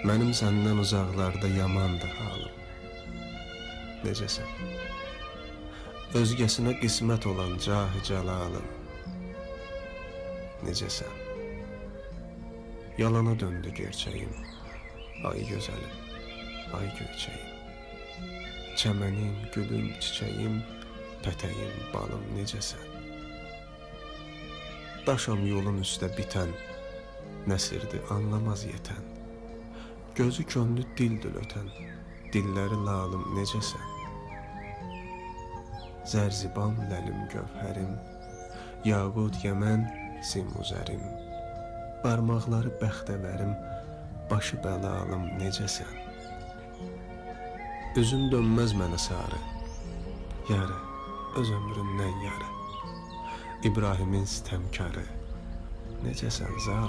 Mənim səndən uzaqlarda yamandır halım. Necəsən? Özgəsinə qismət olan cahı cəlalım. Necəsən? Yalana döndü gerçəyim. Ay gözəlim, ay göyçəyim. Çəmənim, gülüm, çiçəyim, pətəyim, balım, necəsən? Daşam yolun üstə bitən, nəsirdi anlamaz yetən. Gözü könlü dildül ötən, dilləri lalım, necəsən? Zərziban, ləlim, gövhərim, yaqut, yəmən, simuzərim. Barmaqları bəxtəvərim, başı bəlalım, necəsən? Üzün dönməz mənə sarı, yarı, öz ömründən yarı. İbrahimin sitəmkarı, necəsən zalım?